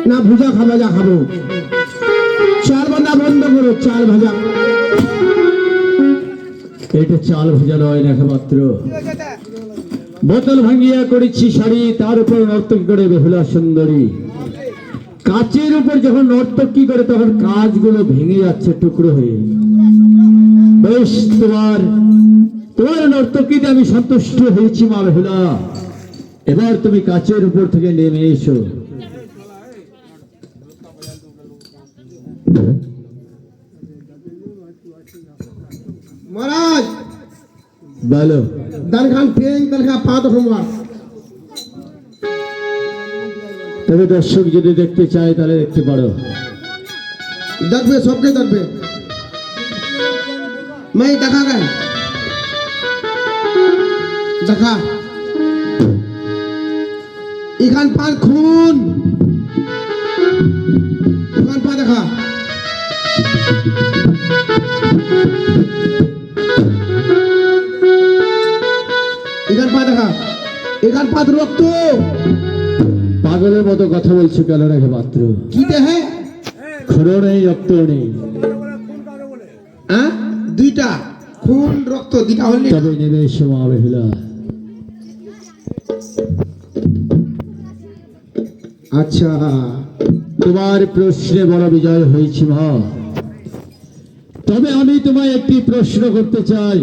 না ভুজা ভাজা খাবো, চাল বাঁধা বন্ধ করো, চাল ভাজা। এটা চাল ভাজা নয় একমাত্র বোতল ভাঙিয়া করেছি শাড়ি, তার উপর নর্তকী করে বেহুলা সুন্দরী। কাচের উপর যখন নর্তকী করে তখন কাজগুলো ভেঙে যাচ্ছে টুকরো হয়ে। বেশ, তোমার নর্তকীতে আমি সন্তুষ্ট হয়েছি মা বেহুলা। এবার তুমি কাচের উপর থেকে নেমে এসো। মহারাজ বলো। দানখান ঠেং দানখা পা তো সোমবার। তবে দর্শক যদি দেখতে চায় তাহলে দেখতে পারো। দেখবে, সবকে দেখবে। मैं দেখা গেল দেখা এখান পার খুন, এখান পা দেখা, এখান পা দেখা, এখান পা রক্ত। পাগলের মতো কথা বলছো কেন রেখে মাত্র? কি দেহে খুঁড়ো নেই, রক্ত নেই। হ্যাঁ, দুইটা খুন রক্ত দুইটা হলে তবে নেমে এসো মা বেহুলা। আচ্ছা, তোমার প্রশ্নে বড় বিজয় হয়েছে মা। তবে আমি তোমায় একটি প্রশ্ন করতে চাই।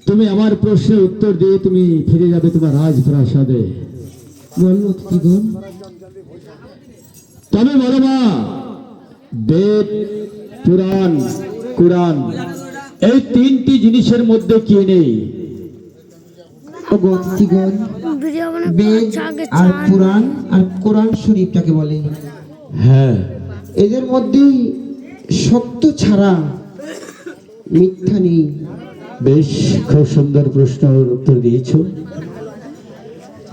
তুমি আমার প্রশ্নের উত্তর দিয়ে তুমি ফিরে যাবে তোমার রাজপ্রাসাদে। বলো কি গো? তবে বলো মা, বেদ, পুরাণ, কুরআন এই তিনটি জিনিসের মধ্যে কি নেই? বেদ আর পুরাণ আর কোরআন শরীফটাকে বলে। হ্যাঁ, এদের মধ্যে সত্য ছাড়া মিথ্যা নেই। বেশ, খুব সুন্দর প্রশ্নের উত্তর দিয়েছ।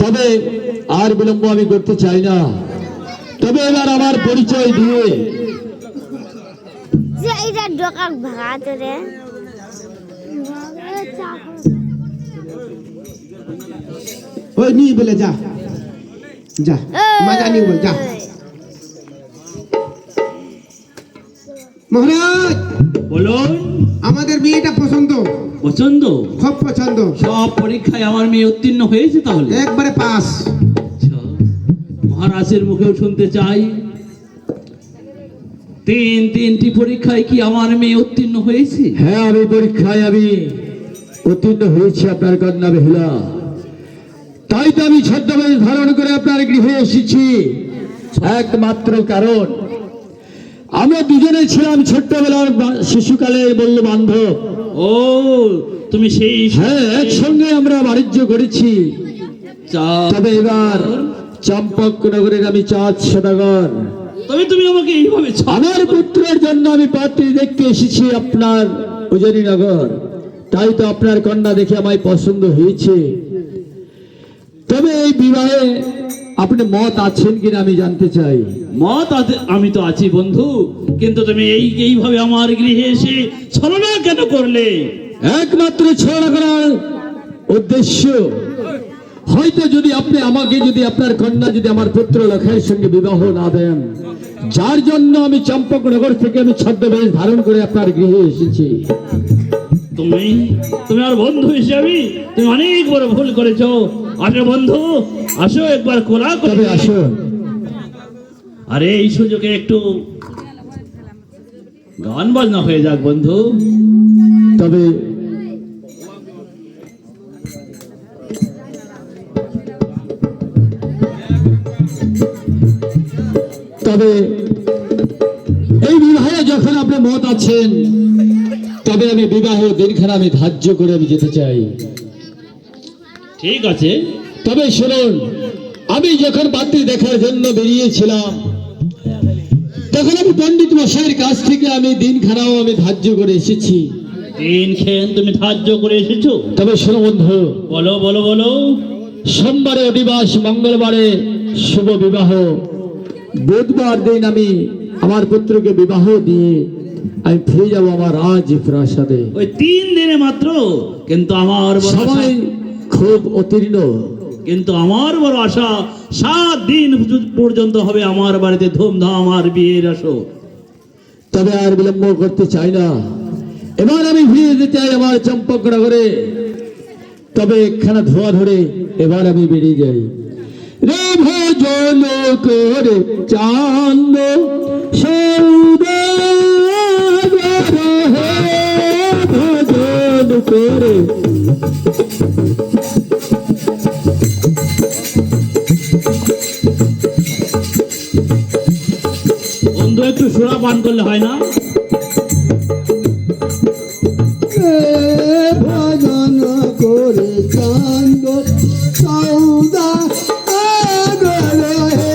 তবে আর বিলম্ব আমি করতে চাই না। তবে এবার আমার পরিচয় দিয়ে ওই নিয়ে বলে যা যা, মজা নিয়ে বল যা। মহারাজ বলুন। আমাদের মেয়েটা পছন্দ। পছন্দ? খুব পছন্দ। সব পরীক্ষায় আমার মেয়ে উত্তীর্ণ হয়েছে তাহলে? একবারে পাস। আচ্ছা, মহারাজের মুখেও শুনতে চাই, তিনটি পরীক্ষায় কি আমার মেয়ে উত্তীর্ণ হয়েছে? হ্যাঁ, আমি পরীক্ষায় আমি উত্তীর্ণ হয়েছি আপনার কন্যা বেহুলা। তাই তো আমি ছদ্মবেশ ধারণ করে আপনার গৃহে এসেছি। একমাত্র কারণ আমরা দুজনে ছিলাম ছোট্টবেলার শিশুকালে বলল বান্ধব। ও, তুমি সেই? হ্যাঁ, একসঙ্গে আমরা বাণিজ্য করেছি। চাঁদ তবে এবার চম্পক নগরের আমি চাঁদ সদাগর, তবে তুমি আমাকে এইভাবে আমার পুত্রের জন্য আমি পাত্রী দেখতে এসেছি আপনার উজনীনগর। তাই তো আপনার কন্যা দেখে আমায় পছন্দ হয়েছে। তবে এই বিবাহে আপনি মত আছেন কিনা আমি জানতে চাই। মত আছে, আমি তো আছি বন্ধু, কিন্তু তুমি এইভাবে আমার গৃহে এসে ছলনা কেন করলে? একমাত্র ছড়া করার উদ্দেশ্য, হয়তো যদি আপনি আমাকে, যদি আপনার কন্যা যদি আমার পুত্র লক্ষের সঙ্গে বিবাহ না দেন, যার জন্য আমি চম্পকনগর থেকে আমি ছদ্মবেশ ধারণ করে আপনার গৃহে এসেছি। তুমি তুমি আর বন্ধু হিসাবে তুমি অনেক বড় ভুল করেছো। আসো বন্ধু, আসো একবার কোলা তবে করে আসো, আরে এই সুযোগে একটু গান বাজনা হয়ে যাক বন্ধু। তবে তবে এই বিবাহে যখন আপনি মত আছেন, তবে আমি বিবাহ দিনখানা আমি ধার্য করে আমি যেতে চাই। ঠিক আছে, তবে শুনুন, আমি যখন পাত্রী দেখার জন্য বেরিয়েছিলাম, তখন আমি পণ্ডিত মশাইয়ের কাছ থেকে আমি দিনখানাও আমি ধার্য করে এসেছি। দিনক্ষণ তুমি ধার্য করে এসেছো? তবে শোনো বন্ধু, বলো বলো বলো। সোমবারে অধিবাস, মঙ্গলবারে শুভ বিবাহ, বুধবার দিন আমি আমার পুত্রকে বিবাহ দিয়ে আমি ফিরে যাব আমার রাজ প্রাসাদে। ওই 3 দিনে মাত্র, কিন্তু আমার বড় সময় আশা, খুব উত্তীর্ণ, কিন্তু আমার বড় আশা 7 দিন পর্যন্ত হবে আমার বাড়িতে ধুমধাম আর বিয়ের আসর। তবে আর বিলম্ব করতে চাই না, এবার আমি ফিরে যেতে চাই আমার চম্পকনগরে। তবে একখানা ধোয়া ধরে এবার আমি বেরিয়ে যাই। রে ভজন করে চাঁদ সৌদাগর, হে ভজন করে বন্ধু একটু সুরা পান করলে হয় না? ভজন করে